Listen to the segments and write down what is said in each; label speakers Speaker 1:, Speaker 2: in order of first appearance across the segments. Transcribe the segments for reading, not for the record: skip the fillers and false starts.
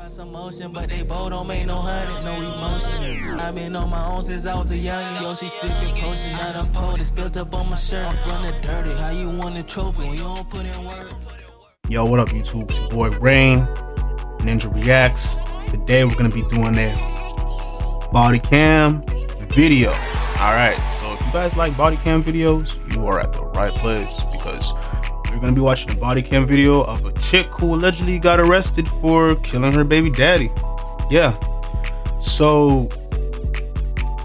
Speaker 1: Some motion, but they both don't make no honey, no emotion. I've been on my own since I was a youngin'. Yo, she sippin' potion, now I'm pulled. It's built up on my shirt. I'm from the dirty. How you want the trophy when you don't put in work?
Speaker 2: Yo, what up, YouTube? It's your boy Rain, Ninja Reacts. Today we're gonna be doing a body cam video. Alright, so if you guys like body cam videos, you are at the right place, because we're gonna be watching a body cam video of a chick who allegedly got arrested for killing her baby daddy. Yeah, so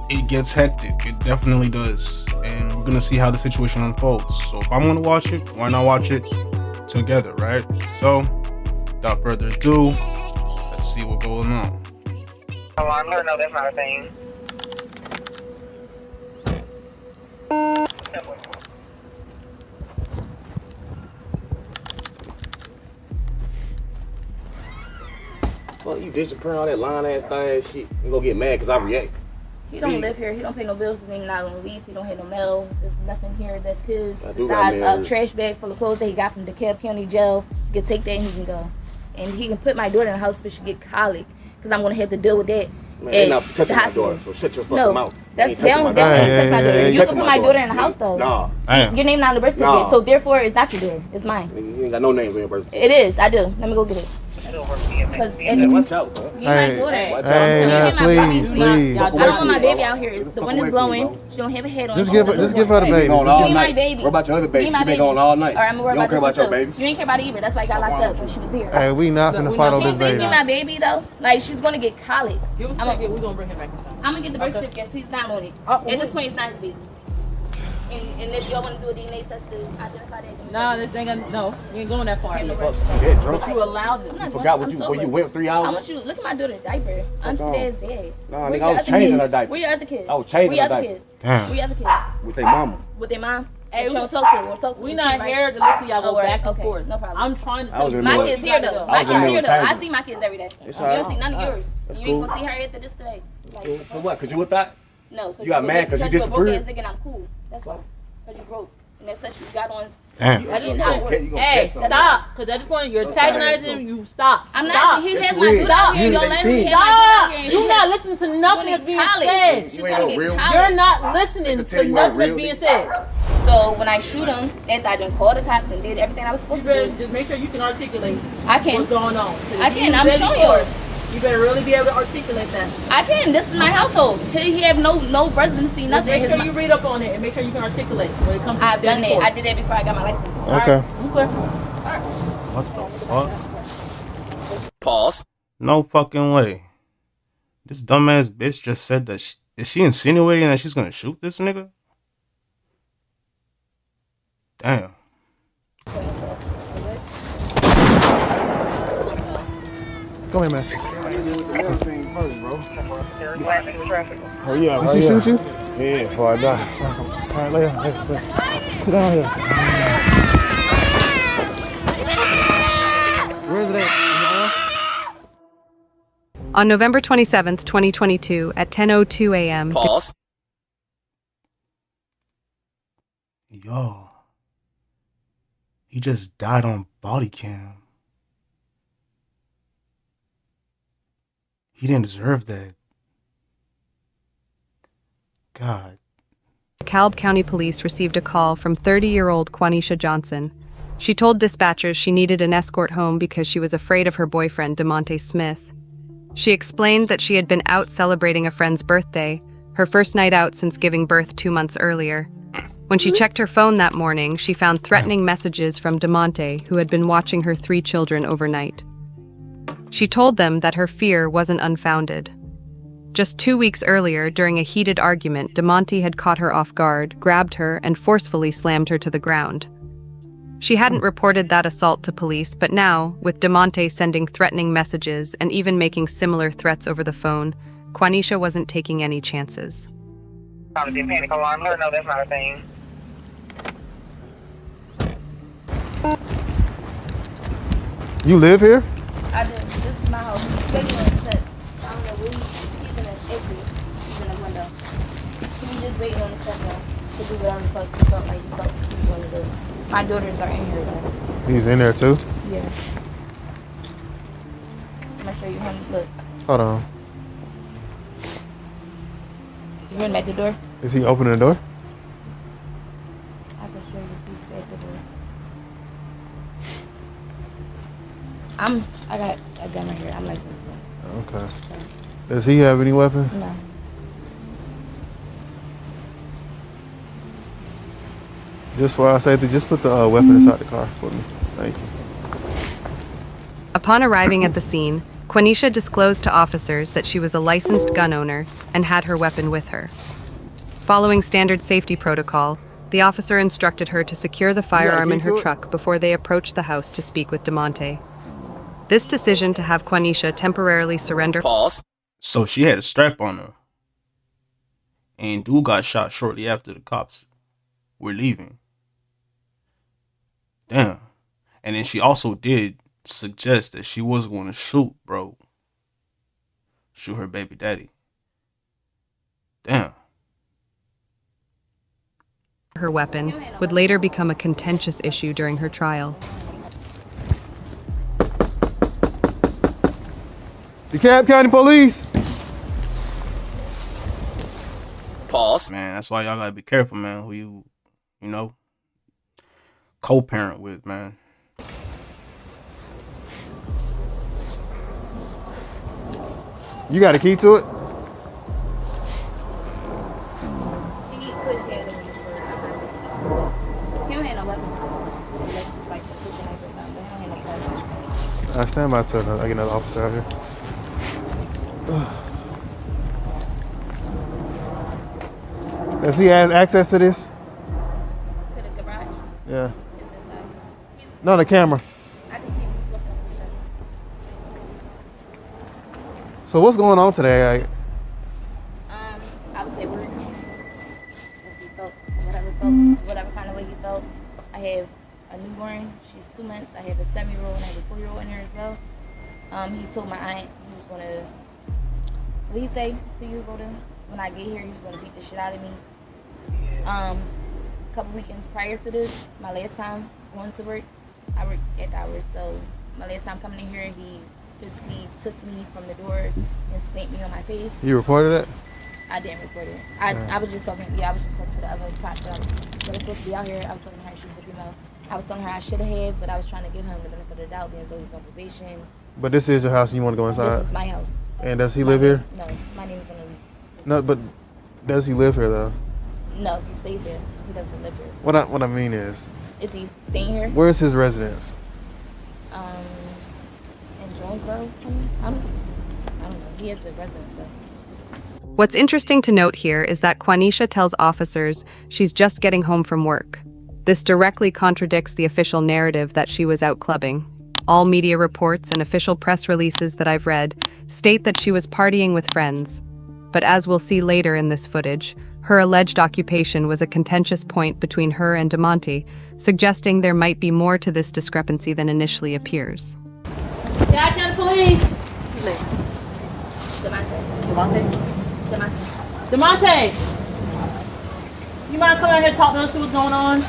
Speaker 2: it gets hectic. It definitely does, and we're gonna see how the situation unfolds. So if I'm gonna watch it, why not watch it together, right? So without further ado, let's see what's going on.
Speaker 3: Oh, I know that's not a thing.
Speaker 4: Well, you disappearing all that lying ass thing shit. You gonna get mad because I react.
Speaker 5: He don't live here. He don't pay no bills. His name not on the lease. He don't have no mail. There's nothing here that's his. Besides a trash bag full of clothes that he got from DeKalb County Jail. He can take that and he can go. And he can put my daughter in the house if she get colic, because I'm gonna have to deal with that.
Speaker 4: Man, they're not touching my daughter, so shut your fucking mouth.
Speaker 5: That's they don't touch my daughter. You can put my daughter in the house though.
Speaker 4: Nah.
Speaker 5: Your name not on the birth certificate, so therefore it's not your daughter. It's mine.
Speaker 4: You ain't got no names on your birth certificate.
Speaker 5: It is. I do. Let me go get it.
Speaker 4: Watch out, bro.
Speaker 5: You my daughter.
Speaker 4: Watch out.
Speaker 5: Please. I don't want my baby out here. The wind is blowing. She don't have a head on.
Speaker 6: Just give her the baby.
Speaker 5: Give me my baby.
Speaker 4: What about your other baby? She been going all night.
Speaker 5: Or I'm worried
Speaker 4: you don't care about your baby.
Speaker 5: You ain't care about it either. That's why I got locked up when she was here.
Speaker 6: Hey, we not finna fight over this baby.
Speaker 5: Give me my baby though. Like, she's gonna get colic.
Speaker 7: Give us a second. We're gonna bring him back inside.
Speaker 5: I'm gonna get the birth certificate. He's not on it. At this point, it's not his baby. And if y'all want to do a DNA test to identify that.
Speaker 7: Nah, this thing, no. You ain't going that far.
Speaker 4: Yeah, drunk.
Speaker 7: But you allowed them.
Speaker 4: You forgot where you went 3 hours?
Speaker 5: I want you to look at my daughter's diaper. I'm dad's dad.
Speaker 4: Nah, nigga, I was changing her diaper.
Speaker 5: Where your other kids?
Speaker 4: I was changing her diaper.
Speaker 2: Damn.
Speaker 5: Where your other kids?
Speaker 4: With their mama.
Speaker 5: With their mom?
Speaker 7: Hey,
Speaker 5: we don't talk to.
Speaker 7: We not here to listen to y'all go back and forth.
Speaker 5: No problem.
Speaker 7: I'm trying to tell you.
Speaker 5: My kids here though. My kids here though. I see my kids every day. You
Speaker 4: It's
Speaker 5: don't see none of yours. You ain't
Speaker 4: cool.
Speaker 5: gonna see her after this today.
Speaker 4: For what? Because you with that?
Speaker 5: No.
Speaker 4: You got mad because you disappeared?
Speaker 5: Thinking I'm cool. That's why. Because you broke. And that's what you got on.
Speaker 2: Damn.
Speaker 7: Hey, stop. Because at this point, you're antagonizing him. You stop.
Speaker 5: I'm not. He has my
Speaker 4: weird.
Speaker 5: daughter out here. Don't let me have my daughter out here.
Speaker 7: You're not listening to nothing that's being said. You're not listening to nothing that's being said.
Speaker 5: So when I shoot him, after I done called the cops and did everything I was supposed to do.
Speaker 7: Just make sure you can articulate
Speaker 5: I can.
Speaker 7: what's going on.
Speaker 5: I can. I'm showing you.
Speaker 7: You better really be able to articulate that.
Speaker 5: I can. This is my household. He have no residency, nothing.
Speaker 7: Make sure you read up on it and make sure you can articulate when it comes to
Speaker 5: I've done that. I did that before I got my license.
Speaker 6: Okay.
Speaker 2: What the fuck?
Speaker 1: Pause.
Speaker 2: No fucking way. This dumbass bitch just said that is she insinuating that she's gonna shoot this nigga? Damn.
Speaker 6: Go ahead, man.
Speaker 4: Everything first, bro.
Speaker 6: Hurry up. Did she shoot you?
Speaker 4: Yeah, before I die.
Speaker 6: All right, lay down. Sit down here. Where is it at?
Speaker 8: On November 27th, 2022, at 10:02 a.m.
Speaker 1: Pause.
Speaker 2: Yo. He just died on body cam. He didn't deserve that. God.
Speaker 8: DeKalb County Police received a call from 30-year-old Quaneesha Johnson. She told dispatchers she needed an escort home because she was afraid of her boyfriend, DeMonte Smith. She explained that she had been out celebrating a friend's birthday, her first night out since giving birth 2 months earlier. When she checked her phone that morning, she found threatening messages from DeMonte, who had been watching her 3 children overnight. She told them that her fear wasn't unfounded. Just 2 weeks earlier, during a heated argument, DeMonte had caught her off guard, grabbed her, and forcefully slammed her to the ground. She hadn't reported that assault to police, but now, with DeMonte sending threatening messages and even making similar threats over the phone, Quaneesha wasn't taking any chances.
Speaker 3: Probably didn't panic alarm. No, that's not a thing.
Speaker 6: You live here?
Speaker 5: I do. This is my house. He's waiting on the set. I don't know where he's in an exit. He's in a window. He's just waiting on the set now to do whatever the fuck he felt like he's going to do. My daughters are in here though.
Speaker 6: He's in there too?
Speaker 5: Yeah. I'm gonna show you him. Look.
Speaker 6: Hold on.
Speaker 5: You hear him at the door?
Speaker 6: Is he opening the door?
Speaker 5: I can show you if he's at the door. I got a gun right here. I'm licensed.
Speaker 6: Okay. Does he have any weapons?
Speaker 5: No.
Speaker 6: Just for our safety, just put the weapon inside the car for me. Thank you.
Speaker 8: Upon arriving at the scene, Quaneesha disclosed to officers that she was a licensed gun owner and had her weapon with her. Following standard safety protocol, the officer instructed her to secure the firearm in her truck before they approached the house to speak with DeMonte. This decision to have Quaneesha temporarily surrender.
Speaker 2: Pause. So she had a strap on her. And dude got shot shortly after the cops were leaving. Damn. And then she also did suggest that she was going to shoot, bro. Shoot her baby daddy. Damn.
Speaker 8: Her weapon would later become a contentious issue during her trial.
Speaker 6: DeKalb County Police.
Speaker 2: Pause. Man, that's why y'all gotta be careful, man, who you know, co-parent with, man.
Speaker 6: You got a key to it?
Speaker 5: He put his head in the door. He don't have no weapon. Unless it's like a cooking knife or something. He don't have no weapon.
Speaker 6: I stand by till I get another officer out here. Does he have access to this?
Speaker 5: To the garage?
Speaker 6: Yeah.
Speaker 5: It's inside.
Speaker 6: No, the camera.
Speaker 5: I can see him looking up and stuff.
Speaker 6: So what's going on today?
Speaker 5: I was at work. If he felt, whatever kind of way he felt. I have a newborn. She's 2 months. I have a 7-year-old and I have a 4-year-old in there as well. He told my aunt he was gonna. What did he say to you, Rhoda? When I get here, he was gonna beat the shit out of me. A couple weekends prior to this, my last time going to work, I worked at the hours. So my last time coming in here, he physically took me from the door and stamped me on my face.
Speaker 6: You reported it?
Speaker 5: I didn't report it. I was just talking. Yeah, I was just talking to the other cops that was supposed to be out here. I was talking to her. She was a female. I was telling her I should have, but I was trying to give him the benefit of the doubt, being though he's on probation.
Speaker 6: But this is your house and you want to go inside?
Speaker 5: This is my house.
Speaker 6: And does he live here?
Speaker 5: No, my name is on the lease.
Speaker 6: No, but does he live here though?
Speaker 5: No, he stays here. He doesn't live here.
Speaker 6: What I mean is
Speaker 5: he staying here?
Speaker 6: Where's his residence?
Speaker 5: In Jonesboro. I don't know. He has a residence though.
Speaker 8: What's interesting to note here is that Quaneesha tells officers she's just getting home from work. This directly contradicts the official narrative that she was out clubbing. All media reports and official press releases that I've read state that she was partying with friends. But as we'll see later in this footage, her alleged occupation was a contentious point between her and DeMonte, suggesting there might be more to this discrepancy than initially appears.
Speaker 7: Yeah, I got the police. DeMonte. You mind coming out here and talk to us, see what's going on?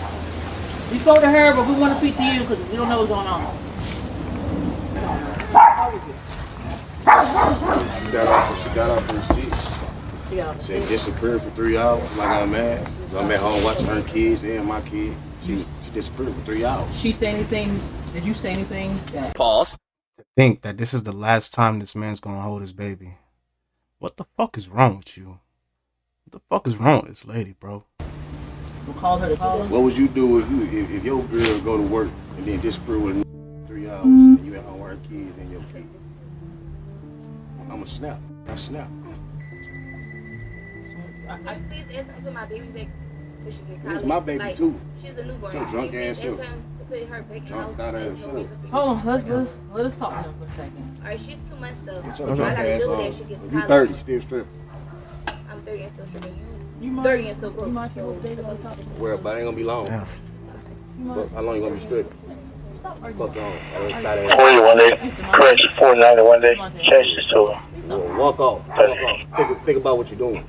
Speaker 7: We spoke to her, but we want to speak to you because we don't know what's going on.
Speaker 4: She got off the receipt. She had disappeared for 3 hours. Like I'm mad. I'm at home watching her kids and my kid. She disappeared for 3 hours.
Speaker 7: She say anything? Did you say anything?
Speaker 2: Pause. To think that this is the last time this man's gonna hold his baby. What the fuck is wrong with you? What the fuck is wrong with this lady, bro?
Speaker 7: We'll call her to call her.
Speaker 4: What would you do if your girl go to work and then disappear with 3 hours and you at home with her kids and your kids? I'ma snap. I snap.
Speaker 5: Please ask him to put my baby back so she get college.
Speaker 4: It's my baby too.
Speaker 5: She's a newborn.
Speaker 4: So drunk ass
Speaker 5: ask him to put her back in the house.
Speaker 4: Drunk ass
Speaker 7: Hold on, let us talk to him for a second.
Speaker 5: Alright, she's 2 months though.
Speaker 4: What
Speaker 5: All
Speaker 4: your
Speaker 5: I
Speaker 4: drunk
Speaker 5: gotta
Speaker 4: ass
Speaker 5: do
Speaker 4: on?
Speaker 5: is she gets
Speaker 4: You
Speaker 5: college.
Speaker 4: 30, still stripping.
Speaker 5: I'm 30 and still stripping.
Speaker 7: You might,
Speaker 5: 30 and still broke.
Speaker 7: You might feel big on top of
Speaker 4: Well, but it ain't gonna be long.
Speaker 2: Yeah.
Speaker 4: But how long you gonna be stripping?
Speaker 7: Stop arguing.
Speaker 4: Fuck on.
Speaker 3: 41 day, correction, 491 day, change this to her.
Speaker 4: Walk off. Think about what you're doing.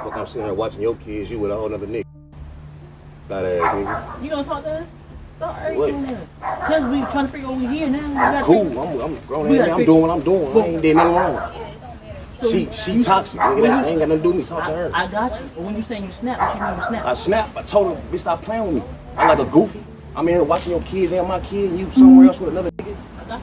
Speaker 4: Look, I'm sitting here watching your kids, you with a whole nother nigga. Fat ass nigga.
Speaker 7: You gonna talk to us? Stop arguing. Because we trying to figure out over here now.
Speaker 4: I'm cool. I'm grown. I'm doing what I'm doing. I ain't did nothing wrong. She toxic. Nigga, that ain't got nothing to do with me. Talk to her.
Speaker 7: I got you. But when you saying you snap, what you mean you snap?
Speaker 4: I snap. I told her, bitch, stop playing with me. I'm like a goofy. I'm in here watching your kids and my kid, and you somewhere else with another nigga.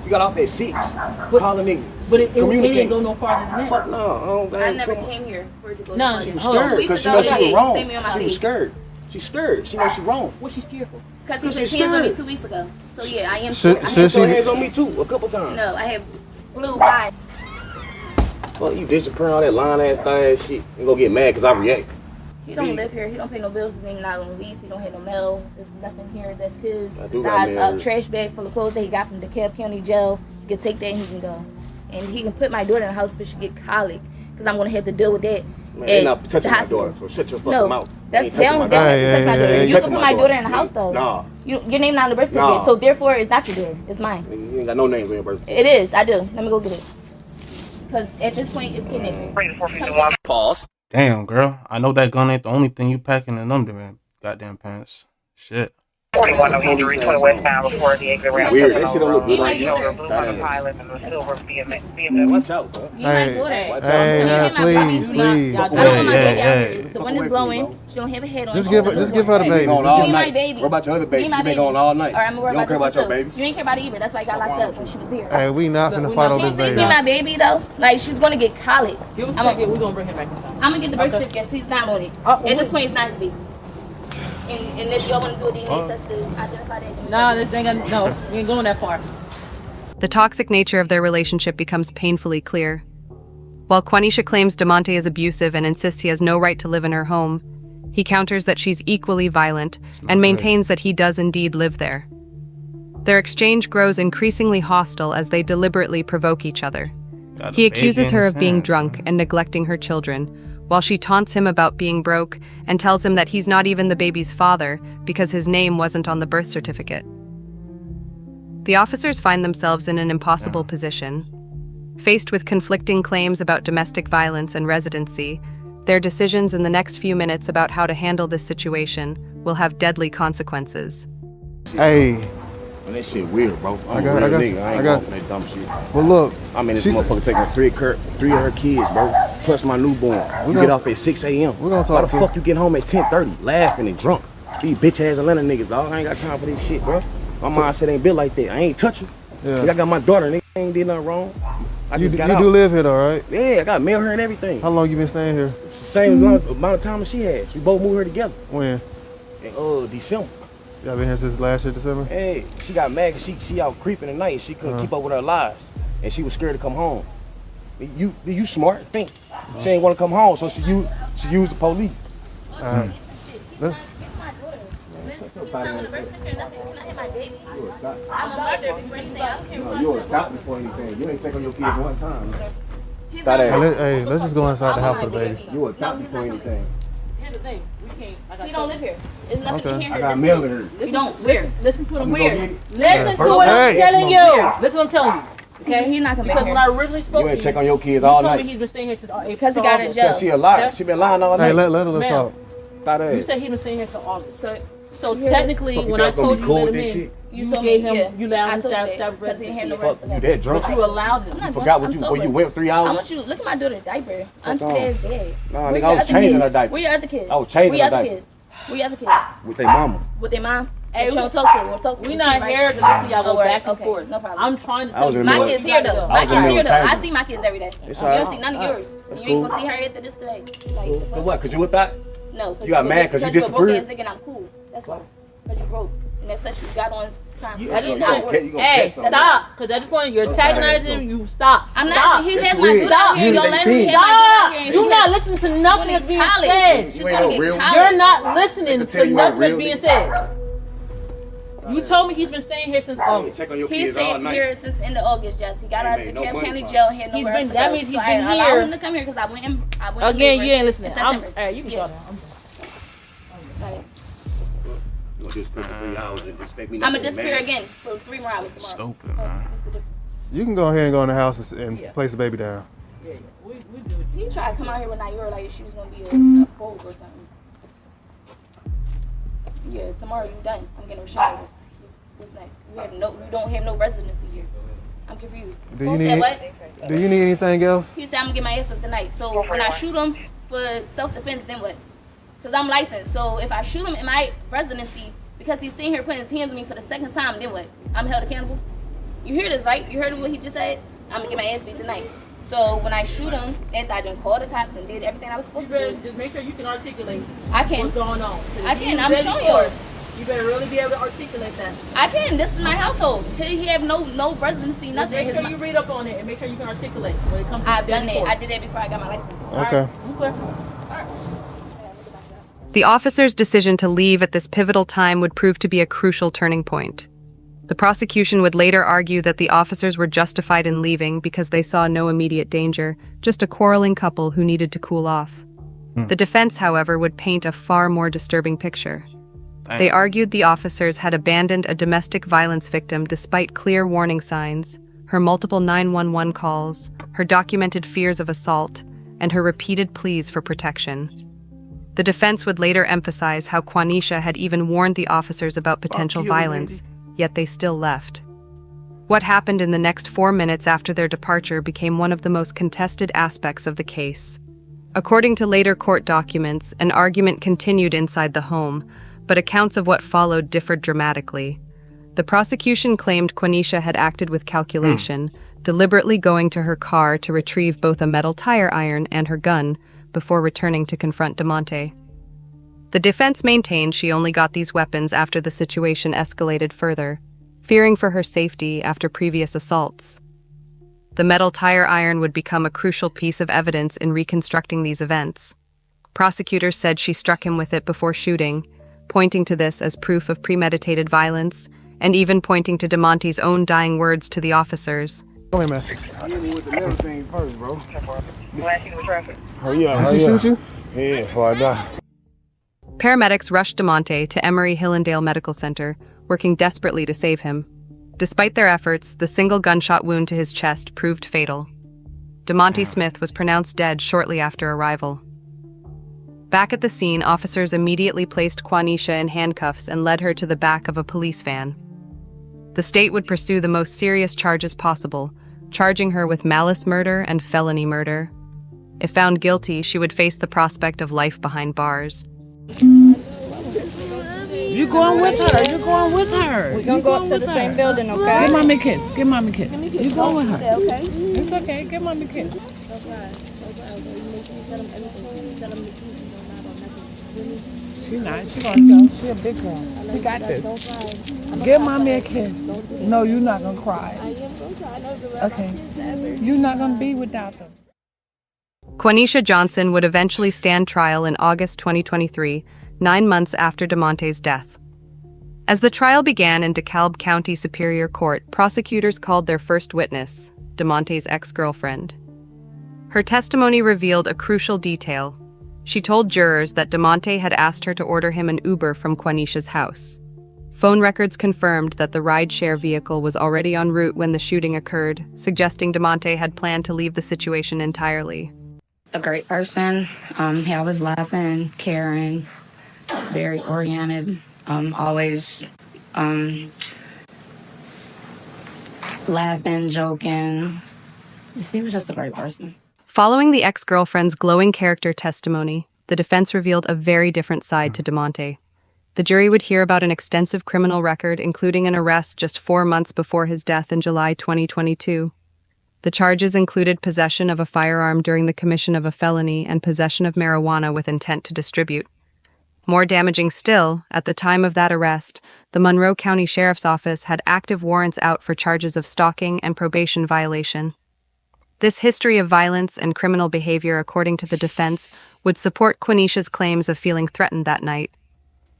Speaker 4: You got off at 6, calling niggas.
Speaker 7: But it didn't go no farther than that.
Speaker 4: Fuck no.
Speaker 5: I never came here for it to go.
Speaker 7: No,
Speaker 4: she was scared because she knows she was wrong. She was scared. She's scared. She knows she's wrong.
Speaker 7: What's she scared for?
Speaker 5: Because he put hands on me 2 weeks ago. So yeah, I am
Speaker 6: Should
Speaker 5: scared.
Speaker 6: she-
Speaker 4: She put hands on me too, a couple times.
Speaker 5: No, I have blue eyes.
Speaker 4: Well, you disappearing all that lying ass thing ass shit. You gonna get mad because I react.
Speaker 5: He don't live here. He don't pay no bills. His name not on the lease. He don't have no mail. There's nothing here that's his.
Speaker 4: I do got
Speaker 5: Besides
Speaker 4: mail.
Speaker 5: a trash bag full of clothes that he got from DeKalb County Jail. He can take that and he can go. And he can put my daughter in the house if she get colic. Because I'm going to have to deal with that.
Speaker 4: Man, they're not touching my daughter, so shut your fucking mouth.
Speaker 5: That's
Speaker 4: Ain't touching
Speaker 5: down.
Speaker 4: my
Speaker 5: They don't have to touch my daughter. You can put my daughter in the house though.
Speaker 4: Nah.
Speaker 5: Your name not on the birth certificate.
Speaker 4: Nah.
Speaker 5: So therefore it's not your daughter. It's mine.
Speaker 4: You ain't got no names on your birth certificate.
Speaker 5: It is. I do. Let me go get it. Because at this point it's kidnapping.
Speaker 1: Pause.
Speaker 2: Damn, girl. I know that gun ain't the only thing you packing in them goddamn pants. Shit.
Speaker 3: 41 of Injury, 20 westbound before the exit ramp.
Speaker 4: Weird. That shit don't look good
Speaker 5: on
Speaker 4: on
Speaker 5: you.
Speaker 4: you.
Speaker 3: Blue Mountain Pilot and the silver BMW.
Speaker 4: Watch out, bro.
Speaker 5: You my daughter.
Speaker 4: Watch
Speaker 6: Hey,
Speaker 4: out.
Speaker 6: now, please.
Speaker 5: I don't want my baby
Speaker 2: Hey,
Speaker 5: out
Speaker 2: hey.
Speaker 5: here. The wind is blowing. She don't have a head on.
Speaker 6: Just give her the
Speaker 4: Hey,
Speaker 6: baby.
Speaker 4: you going all
Speaker 5: Give me my
Speaker 4: night.
Speaker 5: baby.
Speaker 4: What about your other baby?
Speaker 5: Give me
Speaker 4: She
Speaker 5: my
Speaker 4: been going all night.
Speaker 5: Or I'm
Speaker 4: You
Speaker 5: worried
Speaker 4: don't
Speaker 5: about
Speaker 4: care about
Speaker 5: this
Speaker 4: your
Speaker 5: too.
Speaker 4: babies.
Speaker 5: You ain't care about it either. That's why I got locked up when she was here.
Speaker 6: Hey, we not finna fight over this
Speaker 5: Please leave
Speaker 6: baby.
Speaker 5: me my baby though. Like she's gonna get colic.
Speaker 7: Give us a second. We're going to bring him back inside.
Speaker 5: I'm gonna get the birth certificate. He's not on it. At this point, it's not his baby. And if y'all want to do a DNA test to identify that.
Speaker 7: Nah, this thing, no, we ain't going that far.
Speaker 8: The toxic nature of their relationship becomes painfully clear. While Quaneesha claims DeMonte is abusive and insists he has no right to live in her home, he counters that she's equally violent and maintains that he does indeed live there. Their exchange grows increasingly hostile as they deliberately provoke each other. He accuses her of being drunk and neglecting her children, while she taunts him about being broke and tells him that he's not even the baby's father because his name wasn't on the birth certificate. The officers find themselves in an impossible position. Faced with conflicting claims about domestic violence and residency, their decisions in the next few minutes about how to handle this situation will have deadly consequences.
Speaker 6: Hey,
Speaker 4: Man, that shit weird, bro. I'm
Speaker 6: I got-
Speaker 4: a real
Speaker 6: I got-
Speaker 4: nigga. I ain't
Speaker 6: I got-
Speaker 4: going for that dumb shit.
Speaker 6: well look,
Speaker 4: I mean, this
Speaker 6: She's-
Speaker 4: motherfucker taking three of her kids, bro. Plus my newborn. You
Speaker 6: gonna-
Speaker 4: get off at 6 a.m.
Speaker 6: we gonna
Speaker 4: Why
Speaker 6: talk
Speaker 4: the
Speaker 6: to-
Speaker 4: fuck you get home at 10:30, laughing and drunk? These bitch ass Atlanta niggas, dog. I ain't got time for this shit, bro. My mindset ain't built like that. I ain't touching.
Speaker 6: Yeah.
Speaker 4: Nigga, I got my daughter, nigga. I ain't did nothing wrong. I
Speaker 6: you
Speaker 4: just got
Speaker 6: do
Speaker 4: out.
Speaker 6: live here though, right?
Speaker 4: Yeah, I got mail her and everything.
Speaker 6: How long you been staying here?
Speaker 4: It's the same amount of time as she has. We both moved her together
Speaker 6: When?
Speaker 4: in December.
Speaker 6: Y'all been here since last year, December?
Speaker 4: Hey, she got mad because she out creeping at night and she couldn't keep up with her lies. And she was scared to come home. You smart, think. She ain't want to come home, so she used the police.
Speaker 6: Alright. Let's-
Speaker 4: You adopted for anything. You ain't take on your kids one time.
Speaker 6: Hey, let's just go inside the house for the baby.
Speaker 4: You adopted for anything.
Speaker 7: Here's the thing. We can't. I got
Speaker 5: He don't live here. There's nothing
Speaker 6: Okay.
Speaker 5: in here.
Speaker 4: I got mail in her.
Speaker 5: You don't. Where?
Speaker 7: Listen to what I'm
Speaker 5: Where?
Speaker 7: Listen to what
Speaker 6: Hey.
Speaker 7: I'm telling you. Listen to what I'm telling you.
Speaker 5: Okay, he's not coming
Speaker 7: Because
Speaker 5: back
Speaker 7: when I
Speaker 5: here.
Speaker 7: originally spoke
Speaker 4: You
Speaker 7: to
Speaker 4: ain't
Speaker 7: you,
Speaker 4: check on your kids
Speaker 7: you
Speaker 4: all
Speaker 7: told me
Speaker 4: night.
Speaker 7: he's been staying here since April.
Speaker 5: Because he got in jail.
Speaker 4: Cause she a liar. She been lying all
Speaker 6: Hey,
Speaker 4: night.
Speaker 6: let her
Speaker 7: Ma'am.
Speaker 6: talk.
Speaker 4: Thought
Speaker 7: You
Speaker 4: that.
Speaker 7: said he's been staying here since August.
Speaker 5: So
Speaker 7: So technically,
Speaker 4: Fuck, you
Speaker 7: when I
Speaker 4: guys gonna
Speaker 7: told
Speaker 4: be
Speaker 7: you
Speaker 4: cool
Speaker 7: let
Speaker 4: with
Speaker 7: him
Speaker 4: this
Speaker 7: in,
Speaker 4: shit?
Speaker 7: you gave him,
Speaker 5: yeah.
Speaker 7: you allowed
Speaker 5: I
Speaker 7: him
Speaker 5: told
Speaker 7: to
Speaker 5: that,
Speaker 7: stop
Speaker 5: because he didn't have no
Speaker 4: Fuck,
Speaker 5: rest of
Speaker 4: you
Speaker 5: that.
Speaker 4: that drunk?
Speaker 7: But you allowed him.
Speaker 5: I'm not
Speaker 4: You
Speaker 5: drunk,
Speaker 4: forgot
Speaker 5: I'm
Speaker 4: where you
Speaker 5: sober.
Speaker 4: went 3
Speaker 5: I
Speaker 4: hours?
Speaker 5: want you to look at my daughter's diaper. Auntie
Speaker 4: on.
Speaker 5: dad's dead.
Speaker 4: Nah,
Speaker 5: Where
Speaker 4: nigga,
Speaker 5: your
Speaker 4: I was
Speaker 5: other
Speaker 4: changing
Speaker 5: kids?
Speaker 4: her diaper.
Speaker 5: Where your other kids?
Speaker 4: I was changing
Speaker 5: Where your
Speaker 4: her
Speaker 5: other
Speaker 4: diaper.
Speaker 5: kids? Where your other kids?
Speaker 4: With their mama.
Speaker 5: With their mom?
Speaker 7: Hey,
Speaker 5: Hey, we don't talk to. We'll talk to.
Speaker 7: We're not here to listen to y'all go back and
Speaker 5: okay,
Speaker 7: forth.
Speaker 5: no problem.
Speaker 7: I'm trying to
Speaker 4: I was
Speaker 7: tell
Speaker 4: in
Speaker 7: you.
Speaker 4: the
Speaker 5: My
Speaker 4: middle-
Speaker 5: kids here though.
Speaker 4: I
Speaker 5: My
Speaker 4: was in
Speaker 5: kids
Speaker 4: the
Speaker 5: here
Speaker 4: middle
Speaker 5: though. I
Speaker 4: changing.
Speaker 5: see my kids every day.
Speaker 4: It's
Speaker 5: You
Speaker 4: all
Speaker 5: don't
Speaker 4: right.
Speaker 5: see none of yours.
Speaker 4: That's
Speaker 5: You ain't
Speaker 4: cool.
Speaker 5: gonna see her after this today. Like,
Speaker 4: For what? Cause you whipped out?
Speaker 5: no.
Speaker 4: You got mad 'cause you disappeared?
Speaker 5: Thinking I'm cool. That's why. Cause you broke. And that's what you got on trying to.
Speaker 7: That is
Speaker 4: gonna
Speaker 7: not.
Speaker 4: catch- you gonna
Speaker 7: Hey,
Speaker 4: catch something.
Speaker 7: stop! Because at this point you're antagonizing. You stop.
Speaker 5: I'm
Speaker 7: Stop.
Speaker 5: not. He
Speaker 4: Yes,
Speaker 5: has
Speaker 4: you
Speaker 5: my
Speaker 4: is.
Speaker 5: daughter out here.
Speaker 4: You
Speaker 5: Don't
Speaker 4: ain't
Speaker 5: let
Speaker 4: seen
Speaker 5: him
Speaker 4: it.
Speaker 5: have my daughter out here.
Speaker 7: Stop!
Speaker 5: and
Speaker 7: You're
Speaker 5: she
Speaker 7: not
Speaker 5: has-
Speaker 7: listening to nothing that's being
Speaker 5: college.
Speaker 7: said.
Speaker 5: She's
Speaker 4: You ain't
Speaker 5: gonna
Speaker 4: no
Speaker 5: get
Speaker 4: real-
Speaker 5: college.
Speaker 7: You're not listening
Speaker 4: They
Speaker 7: to
Speaker 4: tell you
Speaker 7: nothing
Speaker 4: what
Speaker 7: that's
Speaker 4: real
Speaker 7: being
Speaker 4: niggas-
Speaker 7: said. You told me he's been staying here since
Speaker 4: I
Speaker 7: August.
Speaker 4: check on your
Speaker 5: He's
Speaker 4: kids all
Speaker 5: staying
Speaker 4: night.
Speaker 5: here since the end of August, yes. He got
Speaker 4: Ain't
Speaker 5: out of
Speaker 4: made
Speaker 5: the
Speaker 4: no
Speaker 5: DeKalb
Speaker 4: money
Speaker 5: County
Speaker 4: from
Speaker 5: jail, had
Speaker 7: He's
Speaker 5: nowhere
Speaker 7: been-
Speaker 5: else to
Speaker 7: that
Speaker 5: go.
Speaker 7: means he's
Speaker 5: So
Speaker 7: been
Speaker 5: I allowed
Speaker 7: here.
Speaker 5: him to come here because I went in
Speaker 7: Again, you ain't listening.
Speaker 5: in
Speaker 7: I'm,
Speaker 5: September.
Speaker 7: hey, you can
Speaker 5: Yeah.
Speaker 7: go now.
Speaker 5: Like,
Speaker 4: You gonna disappear for 3 hours and expect me not
Speaker 5: I'm
Speaker 4: to
Speaker 5: gonna
Speaker 4: get
Speaker 5: disappear
Speaker 4: mad?
Speaker 5: again for 3 more hours tomorrow.
Speaker 2: Stupid, man.
Speaker 5: What's the difference?
Speaker 6: You can go ahead and go in the house and
Speaker 7: Yeah.
Speaker 6: place the baby down.
Speaker 7: Yeah, yeah. We do it.
Speaker 5: He tried to come out here with Nayura like she was gonna be a bold or something. Yeah, tomorrow you done. I'm getting a shower. What's next? You don't have no residency here. I'm confused.
Speaker 6: Do you need anything else?
Speaker 5: He said I'm gonna get my ass whipped tonight. So when I shoot him for self-defense, then what? Because I'm licensed. So if I shoot him in my residency because he's sitting here putting his hands on me for the second time, then what? I'm held accountable. You hear this, right? You heard what he just said? I'm gonna get my ass beat tonight. So when I shoot him, after I done called the cops and did everything I was supposed to do,
Speaker 7: Just make sure you can articulate
Speaker 5: what's
Speaker 7: going on.
Speaker 5: I can. I'm showing you.
Speaker 7: You better really be able to articulate that.
Speaker 5: I can. This is my household. He have no residency, nothing.
Speaker 7: Make sure you read up on it and make sure you can articulate when it comes to
Speaker 5: I've done that. I did that before I got my license.
Speaker 6: Okay.
Speaker 8: The officer's decision to leave at this pivotal time would prove to be a crucial turning point. The prosecution would later argue that the officers were justified in leaving because they saw no immediate danger, just a quarreling couple who needed to cool off. The defense, however, would paint a far more disturbing picture. They argued the officers had abandoned a domestic violence victim despite clear warning signs, her multiple 911 calls, her documented fears of assault, and her repeated pleas for protection. The defense would later emphasize how Quaneesha had even warned the officers about potential violence, yet they still left. What happened in the next 4 minutes after their departure became one of the most contested aspects of the case. According to later court documents, an argument continued inside the home, but accounts of what followed differed dramatically. The prosecution claimed Quaneesha had acted with calculation, deliberately going to her car to retrieve both a metal tire iron and her gun before returning to confront DeMonte. The defense maintained she only got these weapons after the situation escalated further, fearing for her safety after previous assaults. The metal tire iron would become a crucial piece of evidence in reconstructing these events. Prosecutors said she struck him with it before shooting, pointing to this as proof of premeditated violence, and even pointing to DeMonte's own dying words to the officers.
Speaker 6: Come here, man.
Speaker 4: With the little thing first, bro.
Speaker 6: Hurry up, hurry up. Shoot you?
Speaker 4: Yeah, before I die.
Speaker 8: Paramedics rushed DeMonte to Emory Hillendale Medical Center, working desperately to save him. Despite their efforts, the single gunshot wound to his chest proved fatal. DeMonte Smith was pronounced dead shortly after arrival. Back at the scene, officers immediately placed Quaneesha in handcuffs and led her to the back of a police van. The state would pursue the most serious charges possible, charging her with malice murder and felony murder. If found guilty, she would face the prospect of life behind bars.
Speaker 9: You going with her? You going with her?
Speaker 5: We're gonna go up to the same building, okay?
Speaker 9: Give mommy a kiss. Give mommy a kiss. You going with her?
Speaker 5: Okay.
Speaker 9: It's okay. Give mommy a kiss. She not. She gonna go. She a big girl. She got this. Give mommy a kiss. No, you're not gonna cry.
Speaker 5: I am gonna try.
Speaker 9: Okay. You're not gonna be without them.
Speaker 8: Quaneesha Johnson would eventually stand trial in August 2023, 9 months after DeMonte's death. As the trial began in DeKalb County Superior Court, prosecutors called their first witness, DeMonte's ex-girlfriend. Her testimony revealed a crucial detail. She told jurors that DeMonte had asked her to order him an Uber from Quaneesha's house. Phone records confirmed that the rideshare vehicle was already en route when the shooting occurred, suggesting DeMonte had planned to leave the situation entirely.
Speaker 10: A great person. He always laughing, caring, very oriented, always laughing, joking. He was just a great person.
Speaker 8: Following the ex-girlfriend's glowing character testimony, the defense revealed a very different side to DeMonte. The jury would hear about an extensive criminal record, including an arrest just 4 months before his death in July 2022. The charges included possession of a firearm during the commission of a felony and possession of marijuana with intent to distribute. More damaging still, at the time of that arrest, the Monroe County Sheriff's Office had active warrants out for charges of stalking and probation violation. This history of violence and criminal behavior, according to the defense, would support Quaneesha's claims of feeling threatened that night.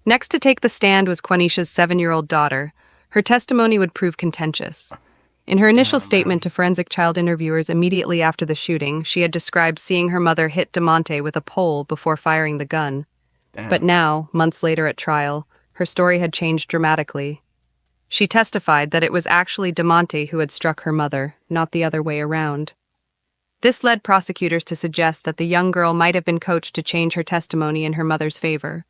Speaker 8: Next to take the stand was Quaneesha's 7-year-old daughter. Her testimony would prove contentious. In her initial statement to forensic child interviewers immediately after the shooting, she had described seeing her mother hit DeMonte with a pole before firing the gun. But now, months later at trial, her story had changed dramatically. She testified that it was actually DeMonte who had struck her mother, not the other way around. This led prosecutors to suggest that the young girl might have been coached to change her testimony in her mother's favor.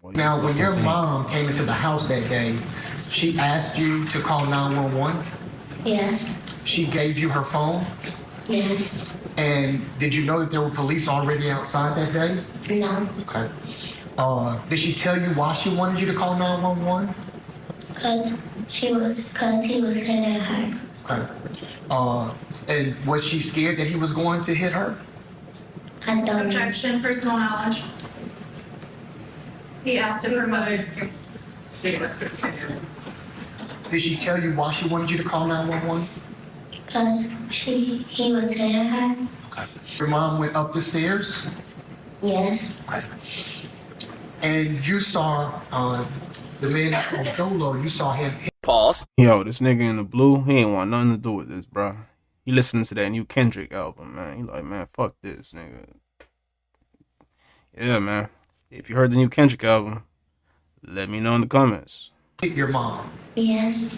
Speaker 11: Now, when your mom came into the house that day, She asked you to call 911?
Speaker 12: Yes.
Speaker 11: She gave you her phone?
Speaker 12: Yes.
Speaker 11: And did you know that there were police already outside that day?
Speaker 12: No.
Speaker 11: Okay. Did she tell you why she wanted you to call 911?
Speaker 12: Cause he was hitting her.
Speaker 11: Okay. And was she scared that he was going to hit her?
Speaker 12: I don't know.
Speaker 13: Objection, personal knowledge. He asked if her mother.
Speaker 11: Did she tell you why she wanted you to call 911?
Speaker 12: Cause he was hitting her.
Speaker 11: Okay. Your mom went up the stairs?
Speaker 12: Yes.
Speaker 11: Okay. And you saw the man from Dolo, you saw him hit.
Speaker 2: Pause. Yo, this nigga in the blue, he ain't want nothing to do with this, bro. He listening to that new Kendrick album, man. He like, man, fuck this, nigga. Yeah, man. If you heard the new Kendrick album, let me know in the comments.
Speaker 11: Hit your mom?
Speaker 12: Yes.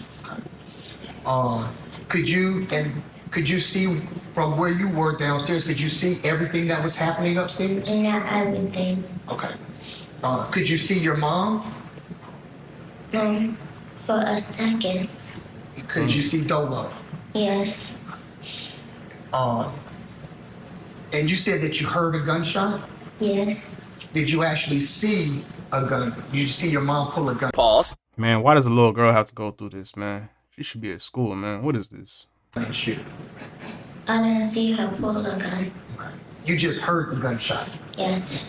Speaker 11: Could you see from where you were downstairs, could you see everything that was happening upstairs?
Speaker 12: Not everything.
Speaker 11: Okay. Could you see your mom?
Speaker 12: For a second.
Speaker 11: Could you see Dolo?
Speaker 12: Yes.
Speaker 11: And you said that you heard a gunshot?
Speaker 12: Yes.
Speaker 11: Did you actually see a gun? Did you see your mom pull a gun?
Speaker 2: Pause. Man, why does a little girl have to go through this, man? She should be at school, man. What is this?
Speaker 11: Shoot.
Speaker 12: I didn't see her pull a gun.
Speaker 11: You just heard the gunshot?
Speaker 12: Yes.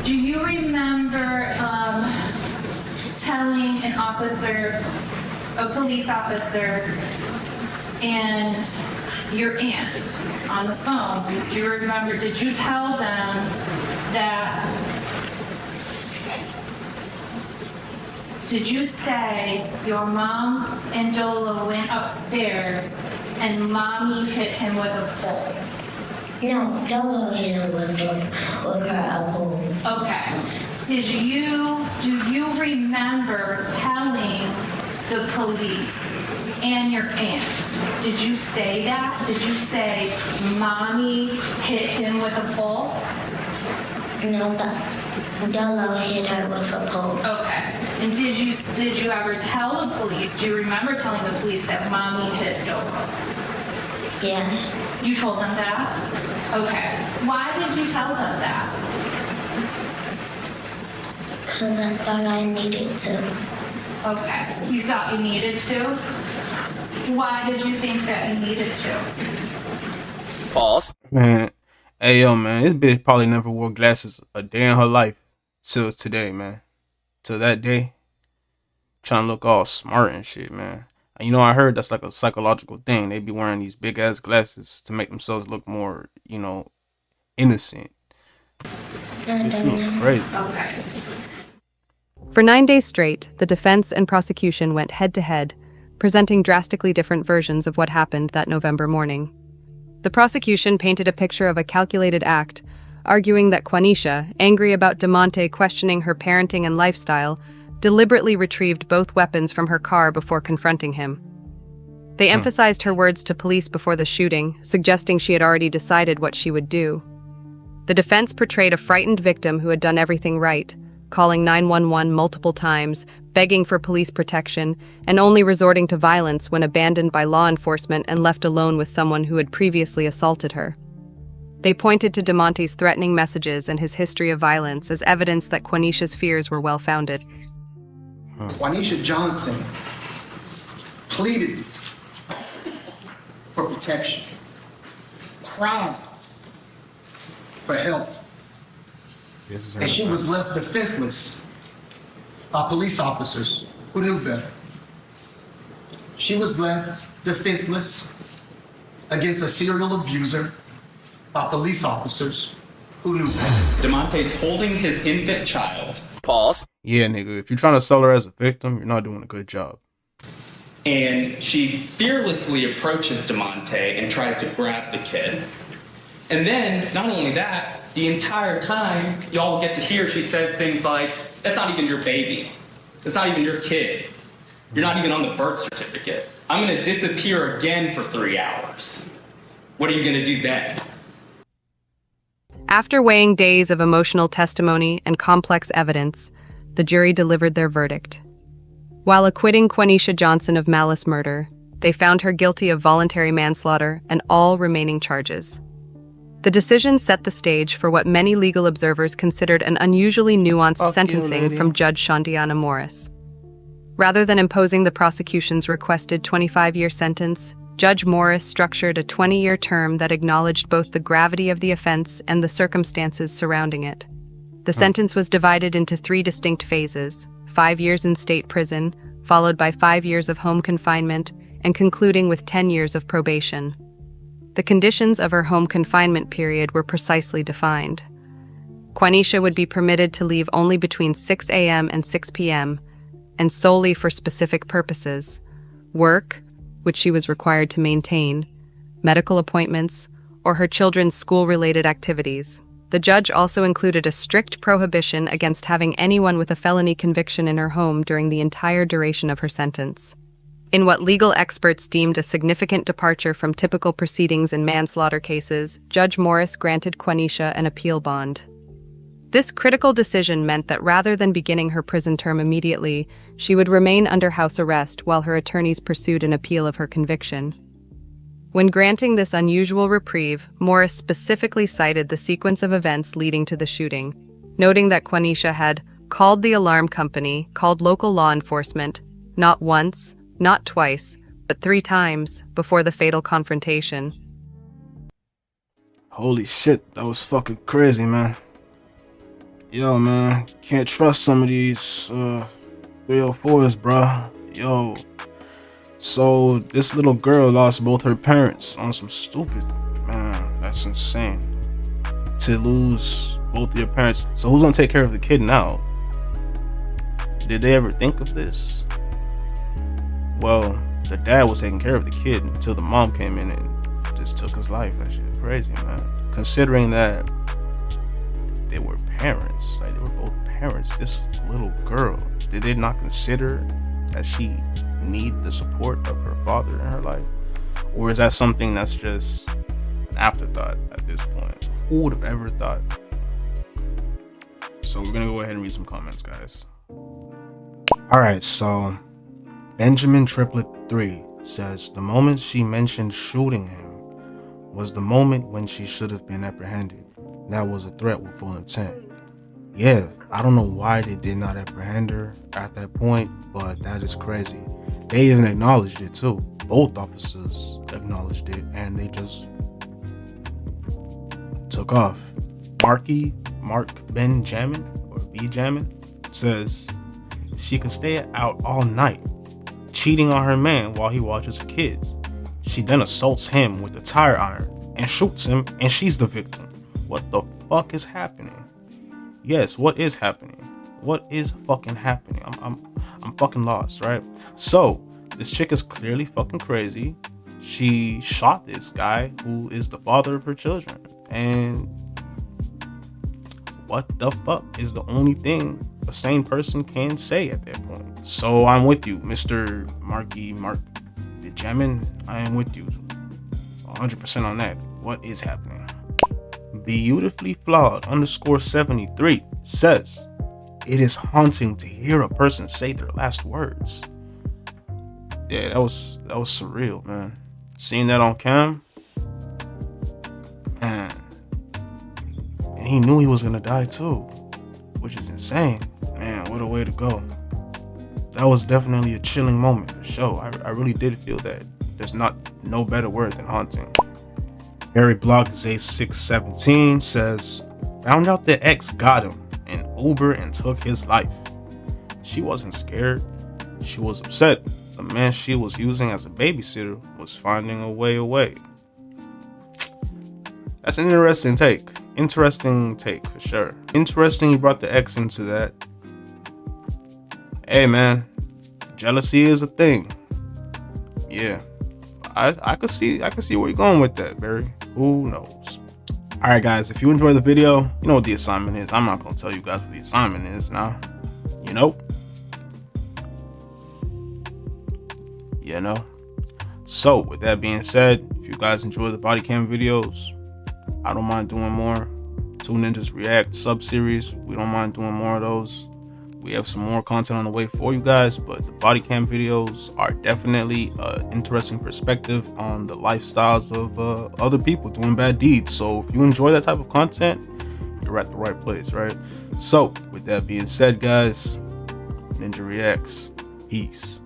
Speaker 13: Do you remember telling an officer, a police officer, and your aunt on the phone, did you tell them that, did you say your mom and Dolo went upstairs and mommy hit him with a pole?
Speaker 12: No, Dolo hit her with her a pole.
Speaker 13: Okay. Do you remember telling the police and your aunt, did you say that? Did you say mommy hit him with a pole?
Speaker 12: No, Dolo hit her with a pole.
Speaker 13: Okay. And did you ever tell the police, do you remember telling the police that mommy hit Dolo?
Speaker 12: Yes.
Speaker 13: You told them that? Okay. Why did you tell them that?
Speaker 12: Because I thought I needed to.
Speaker 13: Okay. You thought you needed to? Why did you think that you needed to?
Speaker 2: Pause. Man, hey yo, man, this bitch probably never wore glasses a day in her life till today, man. Till that day, trying to look all smart and shit, man. And you know, I heard that's like a psychological thing. They be wearing these big ass glasses to make themselves look more, you know, innocent. Bitch, you look crazy.
Speaker 13: Okay.
Speaker 8: For 9 days straight, the defense and prosecution went head-to-head, presenting drastically different versions of what happened that November morning. The prosecution painted a picture of a calculated act, arguing that Quaneesha, angry about DeMonte questioning her parenting and lifestyle, deliberately retrieved both weapons from her car before confronting him. They emphasized her words to police before the shooting, suggesting she had already decided what she would do. The defense portrayed a frightened victim who had done everything right, calling 911 multiple times, begging for police protection, and only resorting to violence when abandoned by law enforcement and left alone with someone who had previously assaulted her. They pointed to DeMonte's threatening messages and his history of violence as evidence that Quaneesha's fears were well-founded.
Speaker 11: Quaneesha Johnson pleaded for protection, cried for help, and she was left defenseless by police officers who knew better. She was left defenseless against a serial abuser by police officers who knew better.
Speaker 14: DeMonte's holding his infant child.
Speaker 2: Pause. Yeah, nigga, if you're trying to sell her as a victim, you're not doing a good job.
Speaker 14: And she fearlessly approaches DeMonte and tries to grab the kid. And then, not only that, the entire time, y'all get to hear she says things like, that's not even your baby. That's not even your kid. You're not even on the birth certificate. I'm gonna disappear again for 3 hours. What are you gonna do then?
Speaker 8: After weighing days of emotional testimony and complex evidence, the jury delivered their verdict. While acquitting Quaneesha Johnson of malice murder, they found her guilty of voluntary manslaughter and all remaining charges. The decision set the stage for what many legal observers considered an unusually nuanced sentencing from Judge Shondiana Morris. Rather than imposing the prosecution's requested 25-year sentence, Judge Morris structured a 20-year term that acknowledged both the gravity of the offense and the circumstances surrounding it. The sentence was divided into 3 distinct phases: 5 years in state prison, followed by 5 years of home confinement, and concluding with 10 years of probation. The conditions of her home confinement period were precisely defined. Quaneesha would be permitted to leave only between 6 a.m. and 6 p.m., and solely for specific purposes: work, which she was required to maintain, medical appointments, or her children's school-related activities. The judge also included a strict prohibition against having anyone with a felony conviction in her home during the entire duration of her sentence. In what legal experts deemed a significant departure from typical proceedings in manslaughter cases, Judge Morris granted Quaneesha an appeal bond. This critical decision meant that rather than beginning her prison term immediately, she would remain under house arrest while her attorneys pursued an appeal of her conviction. When granting this unusual reprieve, Morris specifically cited the sequence of events leading to the shooting, noting that Quaneesha had called the alarm company, called local law enforcement, not once, not twice, but 3 times before the fatal confrontation.
Speaker 2: Holy shit, that was fucking crazy, man. Yo, man, can't trust some of these 304s, bruh. Yo, so this little girl lost both her parents on some stupid, man, that's insane. To lose both of your parents. So who's gonna take care of the kid now? Did they ever think of this? Well, the dad was taking care of the kid until the mom came in and just took his life. That shit is crazy, man. Considering that they were parents, like they were both parents. This little girl, did they not consider that she need the support of her father in her life? Or is that something that's just an afterthought at this point? Who would have ever thought? So we're gonna go ahead and read some comments, guys. Alright, so Benjamin Triplet 3 says the moment she mentioned shooting him was the moment when she should have been apprehended. That was a threat with full intent. Yeah, I don't know why they did not apprehend her at that point, but that is crazy. They even acknowledged it too. Both officers acknowledged it, and they just took off. Mark Benjamin, or Benjamin, says she could stay out all night, cheating on her man while he watches her kids. She then assaults him with a tire iron and shoots him, and she's the victim. What the fuck is happening? Yes, what is happening? What is fucking happening? I'm fucking lost, right? So this chick is clearly fucking crazy. She shot this guy who is the father of her children, and what the fuck is the only thing a sane person can say at that point? So I'm with you, Mr. Mark Benjamin. I am with you 100% on that. What is happening? Beautifully flawed _73 says it is haunting to hear a person say their last words. Yeah, that was surreal, man. Seeing that on cam, man, and he knew he was gonna die too, which is insane. Man, what a way to go. That was definitely a chilling moment for sure. I really did feel that. There's no better word than haunting. Harry Block Zay617 says, found out the ex got him in Uber and took his life. She wasn't scared. She was upset. The man she was using as a babysitter was finding a way away. That's an interesting take. Interesting take for sure. Interesting he brought the ex into that. Hey man, jealousy is a thing. Yeah. I could see where you're going with that, Barry. Who knows? Alright guys, if you enjoyed the video, you know what the assignment is. I'm not gonna tell you guys what the assignment is now. You know? So with that being said, if you guys enjoy the body cam videos, I don't mind doing more. Two Ninjas React sub-series, we don't mind doing more of those. We have some more content on the way for you guys, but the body cam videos are definitely an interesting perspective on the lifestyles of other people doing bad deeds. So if you enjoy that type of content, you're at the right place, right? So with that being said, guys, Ninja Reacts, peace.